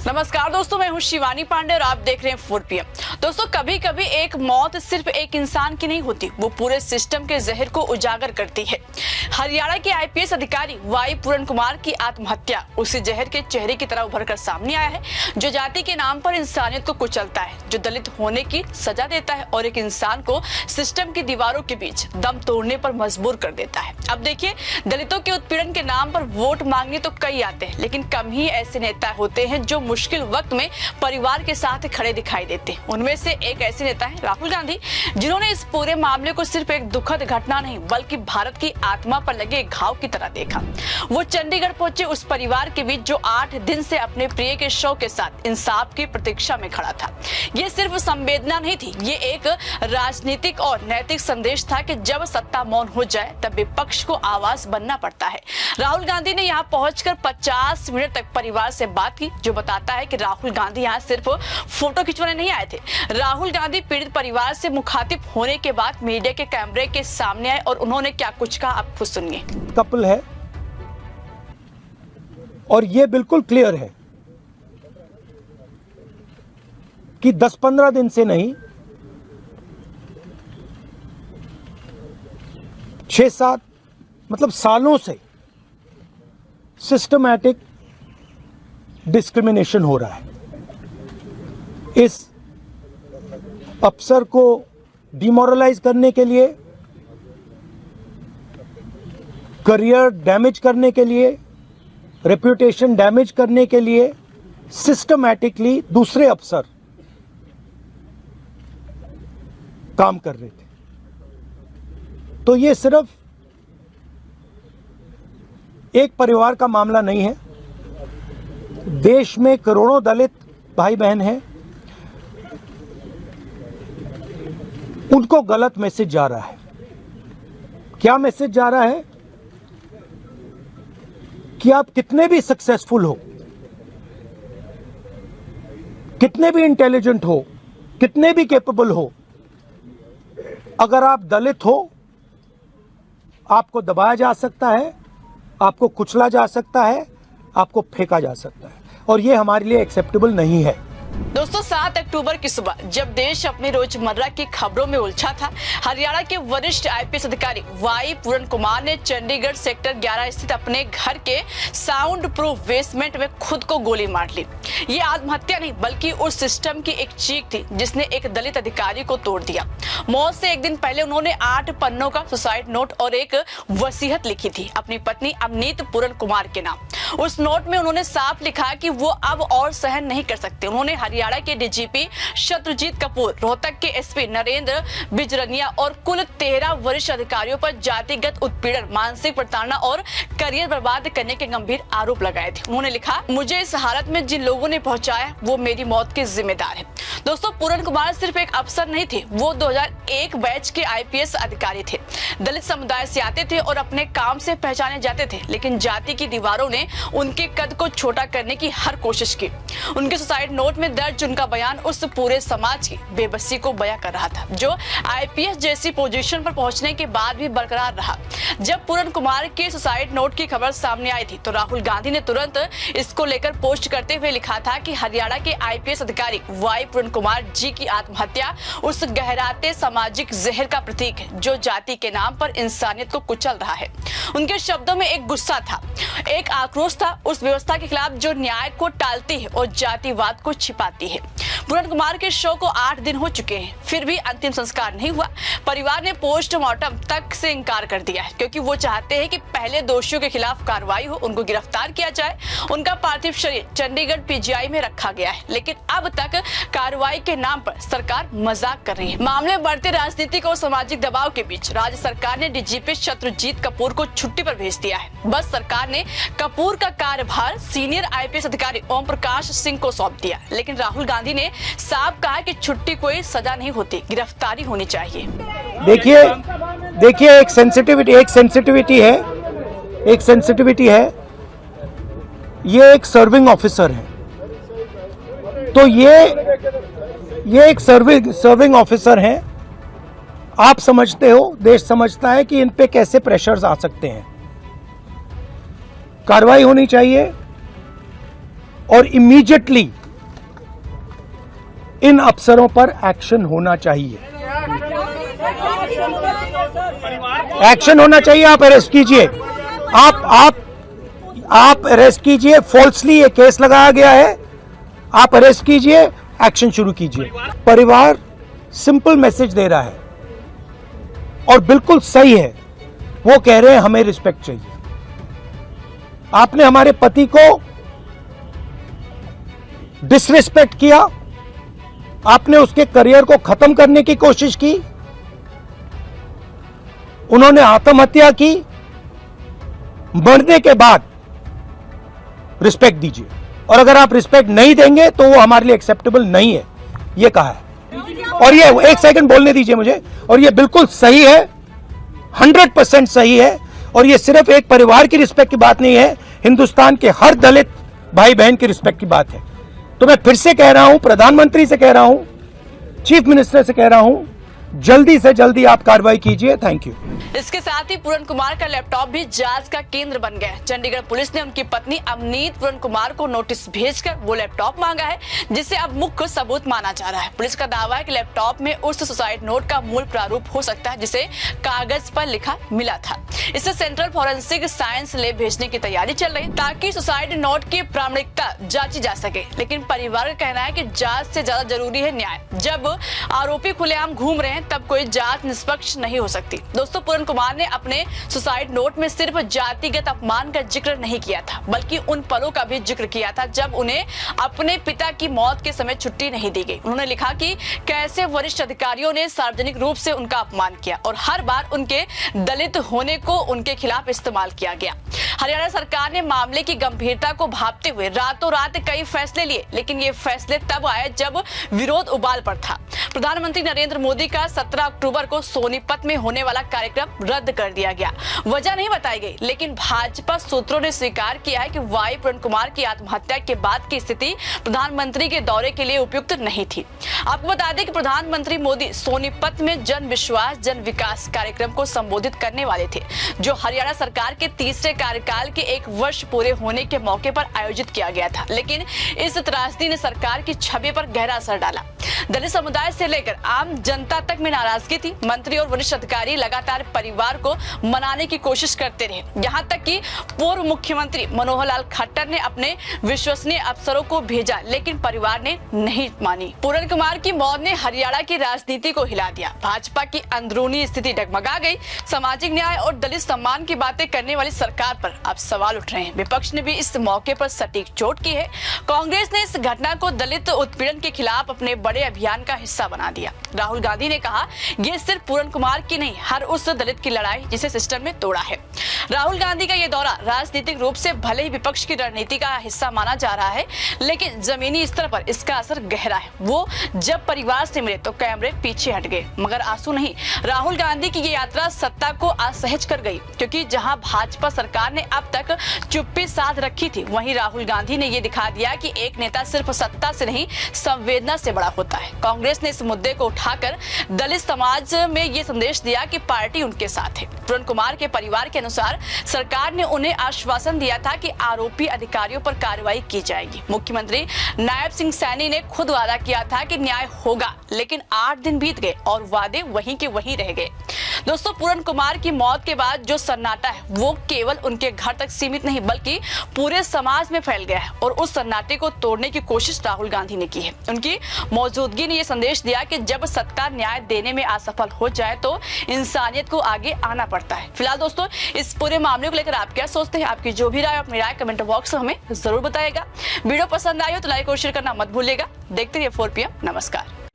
नमस्कार दोस्तों, मैं हूं शिवानी पांडे और आप देख रहे हैं 4 PM। दोस्तों, कभी कभी एक मौत सिर्फ एक इंसान की नहीं होती, वो पूरे सिस्टम के जहर को उजागर करती है। हरियाणा के IPS अधिकारी वाई पूरन कुमार की आत्महत्या उसी जहर के चेहरे की तरह उभर कर सामने आया है, जो जाति के नाम पर इंसानियत को कुचलता है, जो दलित होने की सजा देता है और एक इंसान को सिस्टम की दीवारों के बीच दम तोड़ने पर मजबूर कर देता है। अब देखिए, दलितों के उत्पीड़न के नाम पर वोट मांगने तो कई आते हैं, लेकिन कम ही ऐसे नेता होते हैं जो मुश्किल वक्त में परिवार के साथ खड़े दिखाई देते हैं। उनमें से एक ऐसे नेता है राहुल गांधी, जिन्होंने इस पूरे मामले को सिर्फ एक दुखद घटना नहीं बल्कि भारत की आत्मा पर लगे घाव की तरह देखा। वो चंडीगढ़ पहुंचे उस परिवार के बीच जो 8 दिन से अपने प्रिय के शव के साथ इंसाफ की प्रतीक्षा में खड़ा था। ये सिर्फ संवेदना नहीं थी, ये एक राजनीतिक और नैतिक संदेश था कि जब सत्ता मौन हो जाए तब विपक्ष को आवाज बनना पड़ता है। राहुल गांधी ने यहाँ पहुंचकर 50 मिनट तक परिवार से बात की, जो बताता है कि राहुल गांधी यहाँ सिर्फ फोटो खिंचवाने नहीं आए थे। राहुल गांधी पीड़ित परिवार से मुखातिब होने के बाद मीडिया के कैमरे के सामने आए और उन्होंने क्या कुछ कहा, आप खुद सुनिए। कपल है और ये बिल्कुल क्लियर है कि 10-15 दिन से नहीं, 6-7 मतलब सालों से सिस्टमैटिक डिस्क्रिमिनेशन हो रहा है। इस अफसर को डिमोरलाइज करने के लिए, करियर डैमेज करने के लिए, रेप्यूटेशन डैमेज करने के लिए सिस्टमैटिकली दूसरे अफसर काम कर रहे थे। तो ये सिर्फ एक परिवार का मामला नहीं है, देश में करोड़ों दलित भाई बहन हैं, उनको गलत मैसेज जा रहा है। क्या मैसेज जा रहा है कि आप कितने भी सक्सेसफुल हो, कितने भी इंटेलिजेंट हो, कितने भी कैपेबल हो, अगर आप दलित हो आपको दबाया जा सकता है, आपको कुचला जा सकता है, आपको फेंका जा सकता है, और ये हमारे लिए एक्सेप्टेबल नहीं है। दोस्तों, 7 अक्टूबर की सुबह जब देश अपनी रोजमर्रा की खबरों में उलझा था, हरियाणा के वरिष्ठ IPS अधिकारी वाई पूरन कुमार ने चंडीगढ़ सेक्टर 11 स्थित अपने घर के साउंड प्रूफ बेसमेंट में खुद को गोली मार ली। ये आत्महत्या नहीं बल्कि उस सिस्टम की एक चीख थी जिसने एक दलित अधिकारी को तोड़ दिया। मौत से एक दिन पहले उन्होंने 8 पन्नों का सुसाइड नोट और एक वसीयत लिखी थी अपनी पत्नी अवनीत पूरन कुमार के नाम। उस नोट में उन्होंने साफ लिखा कि वो अब और सहन नहीं कर सकते। उन्होंने हरियाणा के DGP शत्रुजीत कपूर, रोहतक के SP नरेंद्र बिजरनिया और कुल 13 वरिष्ठ अधिकारियों पर जातिगत उत्पीड़न, मानसिक प्रताड़ना और करियर बर्बाद करने के गंभीर आरोप लगाए थे। उन्होंने लिखा, मुझे इस हालत में जिन लोगों ने पहुंचाया वो मेरी मौत के जिम्मेदार है। दोस्तों, पूरन कुमार सिर्फ एक अफसर नहीं थे, वो 2001 बैच के IPS अधिकारी थे। दलित समुदाय से आते थे और अपने काम से पहचाने जाते थे, लेकिन जाति की दीवारों ने उनके कद को छोटा करने की हर कोशिश की। उनके सुसाइड नोट में दर्ज उनका बयान उस पूरे समाज की बेबसी को बयां कर रहा था, जो IPS जैसी पोजीशन पर पहुंचने के बाद भी बरकरार रहा। जब पूरन कुमार के सुसाइड नोट की खबर सामने आई थी तो राहुल गांधी ने तुरंत इसको लेकर पोस्ट करते हुए लिखा था कि हरियाणा के IPS अधिकारी वाई पूरन कुमार जी की आत्महत्या उस गहराते सामाजिक जहर का प्रतीक है जो जाति के नाम पर इंसानियत को कुचल रहा है। उनके शब्दों में एक गुस्सा था, एक आक्रोश था उस व्यवस्था के खिलाफ जो न्याय को टालती है और जातिवाद को छिपाती है। पूरन कुमार के शव को 8 दिन हो चुके हैं, फिर भी अंतिम संस्कार नहीं हुआ। परिवार ने पोस्टमार्टम तक से इनकार कर दिया है, क्योंकि वो चाहते हैं कि पहले दोषियों के खिलाफ कार्रवाई हो, उनको गिरफ्तार किया जाए। उनका पार्थिव शरीर चंडीगढ़ PGI में रखा गया है, लेकिन अब तक कार्रवाई के नाम पर सरकार मजाक कर रही है। मामले में बढ़ते राजनीतिक और सामाजिक दबाव के बीच राज्य सरकार ने DGP शत्रुजीत कपूर को छुट्टी पर भेज दिया है। बस सरकार ने कपूर का कार्यभार सीनियर IPS अधिकारी ओम प्रकाश सिंह को सौंप दिया, लेकिन राहुल गांधी ने साफ कहा कि छुट्टी कोई सजा नहीं होती, गिरफ्तारी होनी चाहिए। देखिए एक सेंसिटिविटी है, ये एक सर्विंग ऑफिसर है, तो ये एक सर्विंग ऑफिसर है। आप समझते हो, देश समझता है कि इन पे कैसे प्रेशर्स आ सकते हैं। कार्रवाई होनी चाहिए और इमीडिएटली इन अफसरों पर एक्शन होना चाहिए, एक्शन होना चाहिए। आप अरेस्ट कीजिए, आप अरेस्ट कीजिए। फॉल्सली ये केस लगाया गया है, आप अरेस्ट कीजिए, एक्शन शुरू कीजिए। परिवार सिंपल मैसेज दे रहा है और बिल्कुल सही है, वो कह रहे हैं हमें रिस्पेक्ट चाहिए। आपने हमारे पति को डिसरिस्पेक्ट किया, आपने उसके करियर को खत्म करने की कोशिश की, उन्होंने आत्महत्या की, मरने के बाद रिस्पेक्ट दीजिए, और अगर आप रिस्पेक्ट नहीं देंगे तो वो हमारे लिए एक्सेप्टेबल नहीं है, ये कहा है। और ये एक सेकंड बोलने दीजिए मुझे, और ये बिल्कुल सही है, 100% सही है। और ये सिर्फ एक परिवार की रिस्पेक्ट की बात नहीं है, हिंदुस्तान के हर दलित भाई बहन की रिस्पेक्ट की बात है। तो मैं फिर से कह रहा हूं, प्रधानमंत्री से कह रहा हूं, चीफ मिनिस्टर से कह रहा हूं, जल्दी से जल्दी आप कार्रवाई कीजिए। Thank you. इसके साथ ही पूरन कुमार का लैपटॉप भी जांच का केंद्र बन गया है। चंडीगढ़ पुलिस ने उनकी पत्नी अवनीत पूरन कुमार को नोटिस भेजकर वो लैपटॉप मांगा है, जिसे अब मुख्य सबूत माना जा रहा है। पुलिस का दावा है कि लैपटॉप में उस सुसाइड नोट का मूल प्रारूप हो सकता है जिसे कागज पर लिखा मिला था। इसे सेंट्रल फॉरेंसिक साइंस लैब भेजने की तैयारी चल रही ताकि सुसाइड नोट की प्रामाणिकता जांची जा सके। लेकिन परिवार का कहना है कि जांच से ज्यादा जरूरी है न्याय। जब आरोपी खुलेआम घूम रहे हैं तब कोई जांच निष्पक्ष नहीं हो सकती। दोस्तों, पूरन कुमार ने अपने सुसाइड नोट में सिर्फ जातिगत अपमान का जिक्र नहीं किया था, बल्कि उन पलों का भी जिक्र किया था जब उन्हें अपने पिता की मौत के समय छुट्टी नहीं दी गई। उन्होंने लिखा कि कैसे वरिष्ठ अधिकारियों ने सार्वजनिक रूप से उनका अपमान किया और हर बार उनके दलित होने को उनके खिलाफ इस्तेमाल किया गया। हरियाणा सरकार ने मामले की गंभीरता को भांपते हुए रातों रात कई फैसले लिए, लेकिन ये फैसले तब आए जब विरोध उबाल पर था। प्रधानमंत्री नरेंद्र मोदी का 17 अक्टूबर को सोनीपत में होने वाला कार्यक्रम रद्द कर दिया गया। वजह नहीं बताई गई, लेकिन भाजपा सूत्रों ने स्वीकार किया है कि वाई पूरन कुमार की आत्महत्या के बाद की स्थिति प्रधानमंत्री के दौरे के लिए उपयुक्त नहीं थी। आपको बता दें कि प्रधानमंत्री मोदी सोनीपत में जन विश्वास जन विकास कार्यक्रम को संबोधित करने वाले थे, जो हरियाणा सरकार के तीसरे कार्यकाल के 1 वर्ष पूरे होने के मौके पर आयोजित किया गया था। लेकिन इस त्रासदी ने सरकार की छवि पर गहरा असर डाला। दलित समुदाय से लेकर आम जनता तक में नाराजगी थी। मंत्री और वरिष्ठ अधिकारी लगातार परिवार को मनाने की कोशिश करते रहे, यहाँ तक कि पूर्व मुख्यमंत्री मनोहर लाल खट्टर ने अपने विश्वसनीय अफसरों को भेजा, लेकिन परिवार ने नहीं मानी। पूरन कुमार की मौत ने हरियाणा की राजनीति को हिला दिया। भाजपा की अंदरूनी स्थिति डगमगा गई। सामाजिक न्याय और दलित सम्मान की बातें करने वाली सरकार पर अब सवाल उठ रहे हैं। विपक्ष ने भी इस मौके पर सटीक चोट की है। कांग्रेस ने इस घटना को दलित उत्पीड़न के खिलाफ अपने बड़े अभियान का हिस्सा बना दिया। राहुल गांधी ने कहा, ये सिर्फ पूरन कुमार की नहीं, हर उस दलित की लड़ाई जिसे सिस्टम ने तोड़ा है। राहुल गांधी का ये दौरा राजनीतिक रूप से भले ही विपक्ष की रणनीति का हिस्सा माना जा रहा है, लेकिन जमीनी स्तर पर इसका असर गहरा है। वो जब परिवार से मिले तो कैमरे पीछे हट गए, मगर आंसू नहीं। राहुल गांधी की ये यात्रा सत्ता को असहज कर गई, क्योंकि जहां भाजपा सरकार ने अब तक चुप्पी साध रखी थी, वहीं राहुल गांधी ने ये दिखा दिया कि एक नेता सिर्फ सत्ता से नहीं, संवेदना से बड़ा होता है। कांग्रेस ने इस मुद्दे को उठाकर दलित समाज में ये संदेश दिया कि पार्टी उनके साथ है। पूरन कुमार के परिवार के अनुसार सरकार ने उन्हें आश्वासन दिया था कि आरोपी अधिकारियों पर कार्रवाई की जाएगी। मुख्यमंत्री नायब सिंह सैनी ने खुद वादा किया था कि न्याय होगा, लेकिन 8 दिन बीत गए और वादे वहीं के वहीं रह गए। दोस्तों, पूरन कुमार की मौत के बाद जो सन्नाटा है वो केवल उनके घर तक सीमित नहीं, बल्कि पूरे समाज में फैल गया है, और उस सन्नाटे को तोड़ने की कोशिश राहुल गांधी ने की है। उनकी मौजूदगी ने यह संदेश दिया कि जब सत्ता न्याय देने में असफल हो जाए तो इंसानियत को आगे आना पड़ता है। फिलहाल दोस्तों, इस पूरे मामले को लेकर आप क्या सोचते हैं? आपकी जो भी राय, अपनी राय कमेंट बॉक्स में हमें जरूर बताइएगा। वीडियो पसंद आई हो तो लाइक और शेयर करना मत भूलिएगा। देखते रहिए 4 PM। नमस्कार।